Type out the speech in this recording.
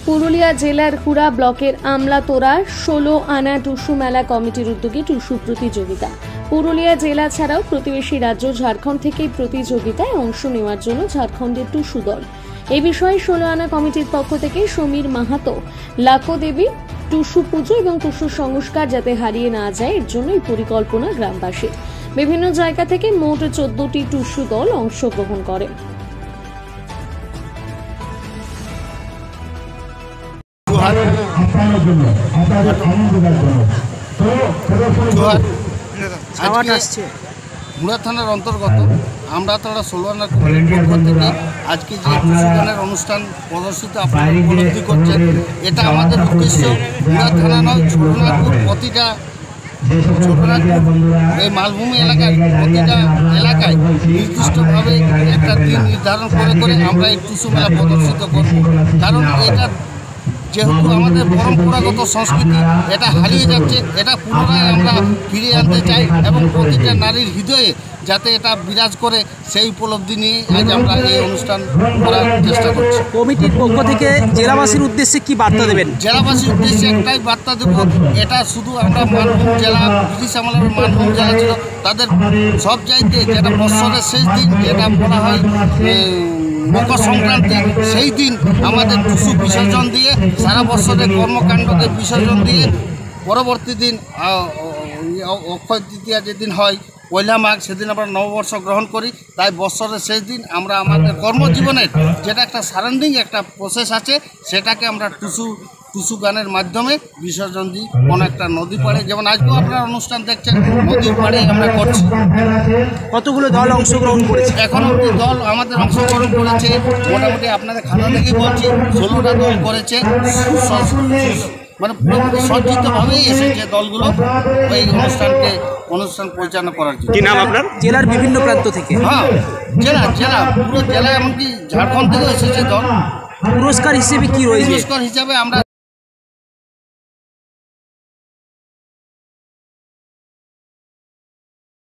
পুরুলিয়া জেলার হুড়া ব্লকের আমলাতোড়া 16 আনা টুসু মেলা কমিটির উদ্যোগে টুসু প্রতিযোগিতা। পুরুলিয়া জেলা ছাড়াও প্রতিবেশী রাজ্য ঝাড়খণ্ড থেকে প্রতিযোগিতায় অংশ নেওয়ার জন্য ঝাড়খণ্ডের টুসু দল। এই বিষয়ে 16 আনা কমিটির পক্ষ থেকে সমীর মাহাতো, লাকো দেবী, টুসু পুজো এবং টুসু সংস্কার যাতে হারিয়ে না যায় এর জন্য এই পরিকল্পনা গ্রামবাসীর। বিভিন্ন জায়গা থেকে মোট 14টি টুসু দল অংশগ্রহণ করে। হুড়া থানার অন্তর্গত আমলাতোড়া 16 আনা কমিটির পক্ষ থেকে আজকে যে টুসু গানের অনুষ্ঠান প্রদর্শিত আপনারা উপলব্ধি করছেন, এটা আমাদের উদ্দেশ্য হুড়া থানা নয়, ছোটনাগপুর প্রতিটা এই মালভূমি এলাকার প্রতিটা এলাকায় নির্দিষ্টভাবে একটা দিন নির্ধারণ করে আমরা এই টুসু মেলা প্রদর্শিত করব। কারণ এটা যেহেতু আমাদের পরম্পরাগত সংস্কৃতি এটা হারিয়ে যাচ্ছে, এটা পুনরায় আমরা ফিরিয়ে আনতে চাই এবং প্রতিটা নারীর হৃদয়ে যাতে এটা বিরাজ করে সেই উপলব্ধি নিয়ে আজ আমরা এই অনুষ্ঠান করার চেষ্টা করছি। কমিটির পক্ষ থেকে জেলাবাসীর উদ্দেশ্যে কি বার্তা দেবেন? জেলাবাসীর উদ্দেশ্যে একটাই বার্তা দেব, এটা শুধু আমরা মানভূম জেলা, ব্রিটিশ আমলের মানভূম জেলা ছিল, তাদের সব চাইতে যেটা বৎসরের শেষ দিন, যেটা বলা হয় মকর সংক্রান্তি, সেই দিন আমাদের টুসু বিসর্জন দিয়ে সারা বছরের কর্মকাণ্ডকে বিসর্জন দিয়ে পরবর্তী দিন অক্ষয় তৃতীয়া যেদিন হয় পয়লা মাঘ, সেদিন আমরা নববর্ষ গ্রহণ করি। তাই বৎসরের শেষ দিন আমরা আমাদের কর্মজীবনের যেটা একটা সারাউন্ডিং একটা প্রসেস আছে, সেটাকে আমরা টুসু গানের মাধ্যমে বিসর্জন দিই কোনো একটা নদী পাড়ে। যেমন আজকেও আপনারা অনুষ্ঠান দেখছেন, নদীর পাড়ে আমরা করছি। কতগুলো দল অংশগ্রহণ করেছে? এখন অব্দি দল আমাদের অংশগ্রহণ করেছে মোটামুটি আপনাদের খাতা থেকেই বলছি 16টা দল করেছে। মানে পুরোপুরি সজ্জিতভাবেই এসেছে দলগুলো এই অনুষ্ঠান পরিচালনা করার জন্য। কি নাম আপনার? জেলার বিভিন্ন প্রান্ত থেকে? হ্যাঁ, জেলা পুরো জেলা, এমনকি ঝাড়খণ্ড থেকেও এসেছে দল। পুরস্কার হিসেবে কি রয়েছে? পুরস্কার হিসাবে আমরা